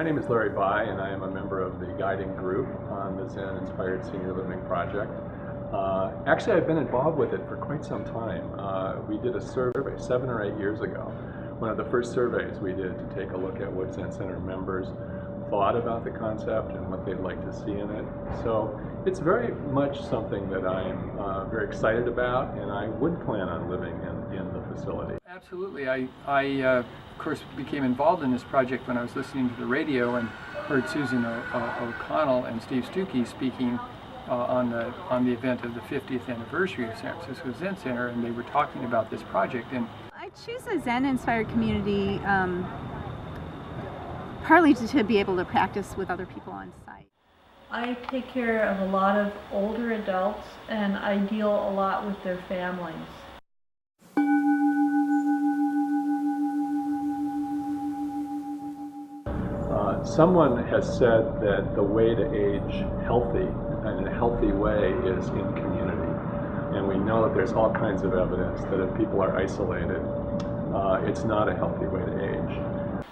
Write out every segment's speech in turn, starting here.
name is Larry Bai, and I am a member of the guiding group on the Zen-Inspired Senior Living Project. Actually, I've been involved with it for quite some time. We did a survey 7 or 8 years ago, one of the first surveys we did to take a look at what Zen Center members thought about the concept and what they'd like to see in it. So it's very much something that I'm very excited about, and I would plan on living in the facility. Absolutely. I of course, became involved in this project when I was listening to the radio and heard Susan O'Connell and Steve Stuckey speaking on the event of the 50th anniversary of San Francisco Zen Center, and they were talking about this project. And I choose a Zen-inspired community partly to be able to practice with other people on site. I take care of a lot of older adults, and I deal a lot with their families. Someone has said that the way to age healthy, and in a healthy way, is in community. And we know that there's all kinds of evidence that if people are isolated, it's not a healthy way to age.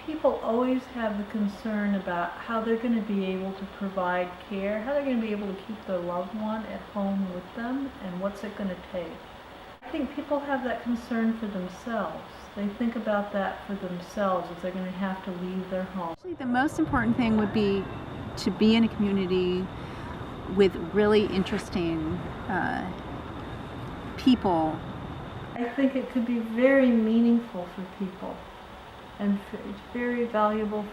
People always have the concern about how they're going to be able to provide care, how they're going to be able to keep their loved one at home with them, and what's it going to take. I think people have that concern for themselves. They think about that for themselves if they're going to have to leave their home. Actually, the most important thing would be to be in a community with really interesting people. I think it could be very meaningful for people, and it's very valuable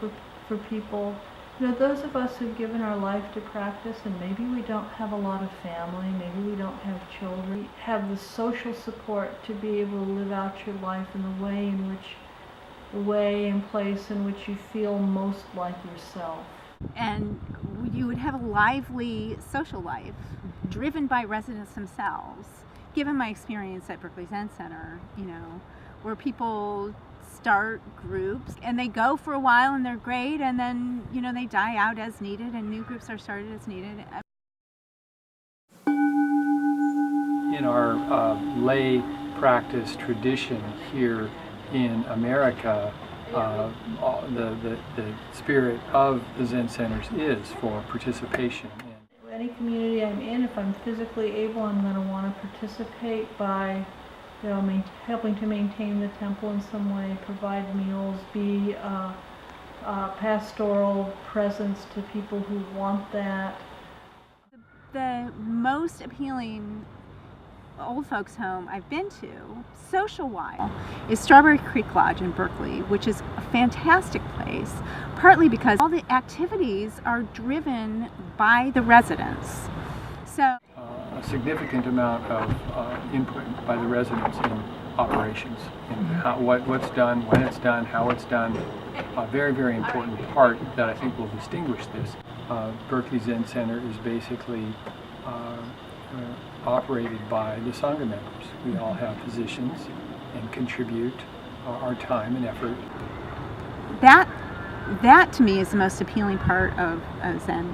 for people. You know, those of us who've given our life to practice, and maybe we don't have a lot of family, maybe we don't have children, have the social support to be able to live out your life in the way and place in which you feel most like yourself. And you would have a lively social life driven by residents themselves. Given my experience at Berkeley Zen Center, you know, where people start groups and they go for a while and they're great, and then, you know, they die out as needed and new groups are started as needed. in our lay practice tradition here in America, the spirit of the Zen centers is for participation. Any community I'm in, if I'm physically able, I'm going to want to participate by, you know, helping to maintain the temple in some way, provide meals, be a pastoral presence to people who want that. The most appealing old folks home I've been to, social-wise, is Strawberry Creek Lodge in Berkeley, which is a fantastic place, partly because all the activities are driven by the residents. So a significant amount of input by the residents in operations, in what's done, when it's done, how it's done. A very, very important part that I think will distinguish this. Berkeley Zen Center is basically operated by the Sangha members. We all have positions and contribute our time and effort. That to me is the most appealing part of Zen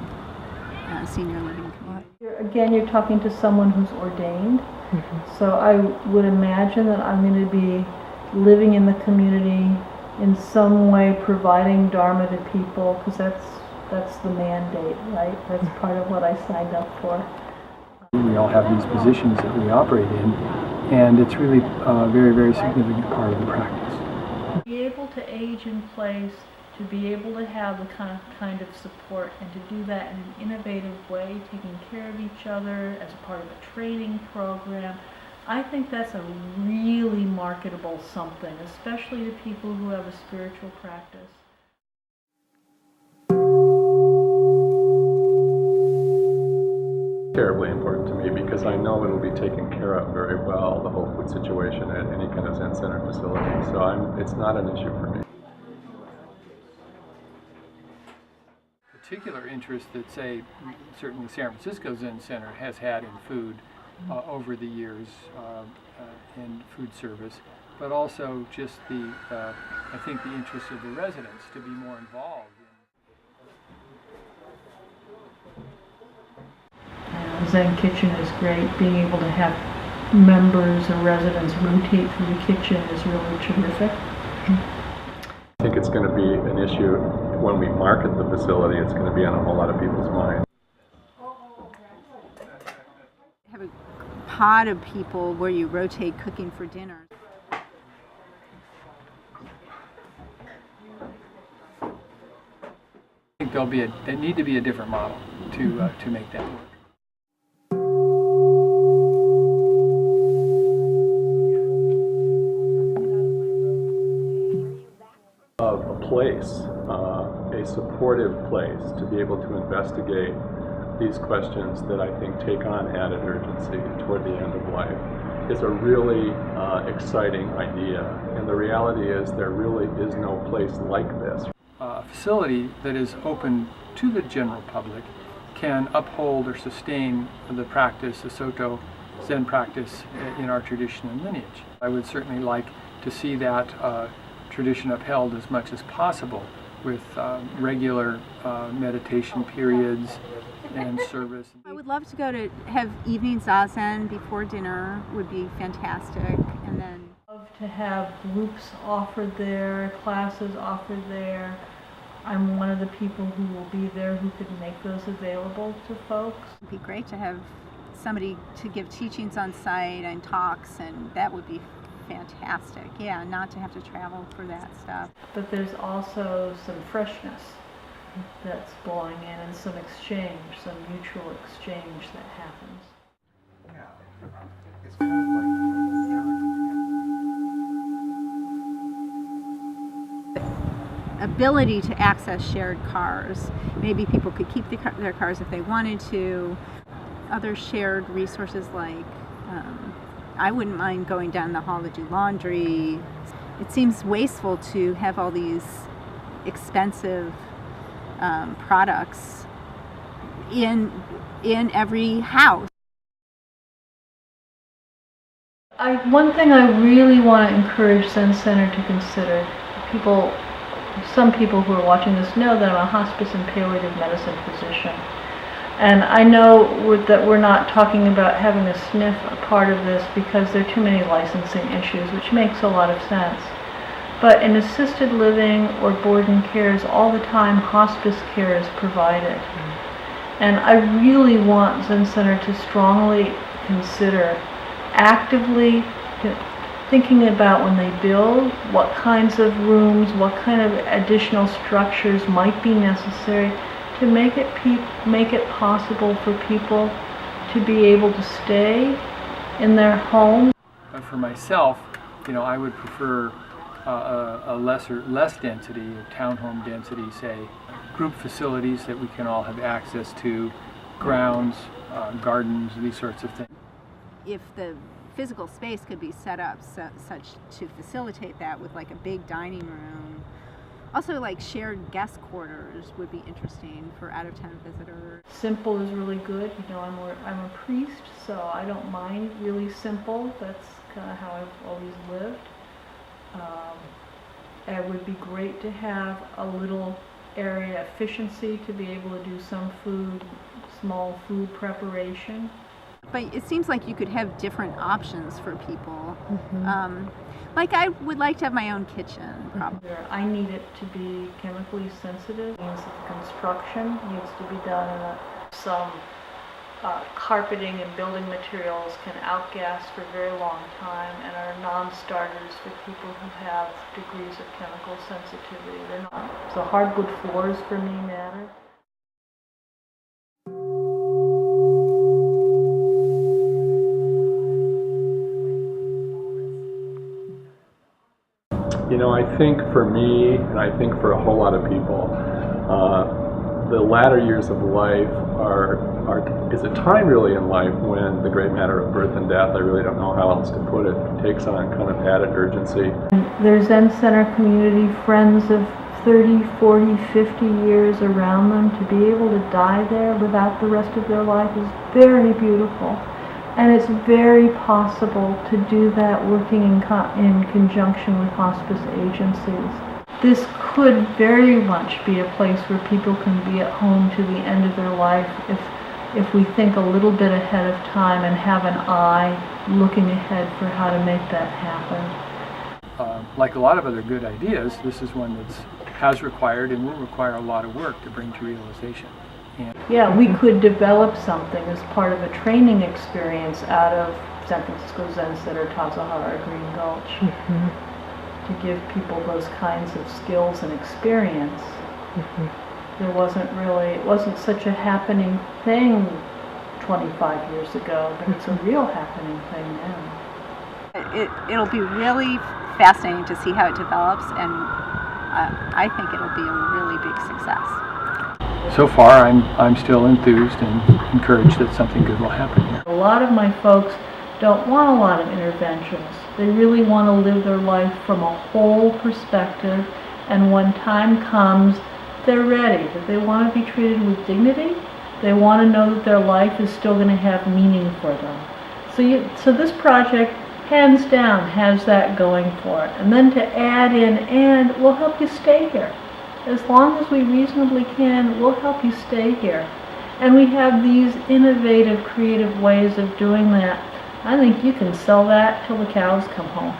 Senior Living Community. Again, you're talking to someone who's ordained, so I would imagine that I'm going to be living in the community in some way, providing Dharma to people, because that's the mandate, right? That's part of what I signed up for. We all have these positions that we operate in, and it's really a very, very significant part of the practice. To be able to age in place, to be able to have the kind of support, and to do that in an innovative way, taking care of each other as a part of a training program, I think that's a really marketable something, especially to people who have a spiritual practice. Terribly important to me because I know it'll be taken care of very well, the whole food situation at any kind of Zen Center facility. So it's not an issue for me. Particular interest that, say, certainly San Francisco Zen Center has had in food over the years in food service, but also just I think the interest of the residents to be more involved. Zen Kitchen is great. Being able to have members or residents rotate through the kitchen is really terrific. I think it's going to be an issue when we market the facility, it's going to be on a whole lot of people's minds. Have a pod of people where you rotate cooking for dinner. I think there need to be a different model to make that work. A place, a supportive place to be able to investigate these questions that I think take on added urgency toward the end of life is a really exciting idea. And the reality is there really is no place like this. A facility that is open to the general public can uphold or sustain the practice, the Soto Zen practice in our tradition and lineage. I would certainly like to see that tradition upheld as much as possible with regular meditation periods and service. I would love to go to have evening zazen before dinner would be fantastic, and then Love to have groups offered there, classes offered there. I'm one of the people who will be there who could make those available to folks. it'd be great to have somebody to give teachings on site and talks, and that would be fantastic. Yeah, not to have to travel for that stuff. But there's also some freshness that's blowing in and some exchange, some mutual exchange that happens. It's kind of like Ability to access shared cars. Maybe people could keep their cars if they wanted to. Other shared resources like I wouldn't mind going down the hall to do laundry. It seems wasteful to have all these expensive products in every house. One thing I really want to encourage Zen Center to consider, some people who are watching this know that I'm a hospice and palliative medicine physician. And I know that we're not talking about having a SNF a part of this because there are too many licensing issues, which makes a lot of sense. But in assisted living or board and cares, all the time hospice care is provided. And I really want Zen Center to strongly consider actively thinking about when they build what kinds of rooms, what kind of additional structures might be necessary to make it possible for people to be able to stay in their home. For myself, I would prefer less density, townhome density, say, group facilities that we can all have access to, grounds, gardens, these sorts of things. If the physical space could be set up such to facilitate that with like a big dining room. Also, like shared guest quarters would be interesting for out-of-town visitors. Simple is really good. I'm a priest, so I don't mind really simple. That's kind of how I've always lived. It would be great to have a little area efficiency to be able to do some small food preparation. But it seems like you could have different options for people. Like I would like to have my own kitchen, probably. I need it to be chemically sensitive. It means that the construction needs to be done in some carpeting and building materials can outgas for a very long time and are non-starters for people who have degrees of chemical sensitivity. They're not. So hardwood floors for me matter. I think for me, and I think for a whole lot of people, the latter years of life is a time really in life when the great matter of birth and death, I really don't know how else to put it, takes on kind of added urgency. Their Zen Center community, friends of 30, 40, 50 years around them, to be able to die there without the rest of their life is very beautiful. And it's very possible to do that working in conjunction with hospice agencies. This could very much be a place where people can be at home to the end of their life if we think a little bit ahead of time and have an eye looking ahead for how to make that happen. Like a lot of other good ideas, this is one that's has required and will require a lot of work to bring to realization. And Yeah, we could develop something as part of a training experience out of San Francisco Zen Center, Tazahara, Green Gulch, to give people those kinds of skills and experience. There wasn't really, it wasn't such a happening thing 25 years ago, but it's a real happening thing now. It'll be really fascinating to see how it develops, and I think it'll be a really big success. so far, I'm still enthused and encouraged that something good will happen here. A lot of my folks don't want a lot of interventions. They really want to live their life from a whole perspective, and when time comes, they're ready. That they want to be treated with dignity. They want to know that their life is still going to have meaning for them. So this project, hands down, has that going for it. And then to add in, and we'll help you stay here. As long as we reasonably can, we'll help you stay here. And we have these innovative, creative ways of doing that. I think you can sell that till the cows come home.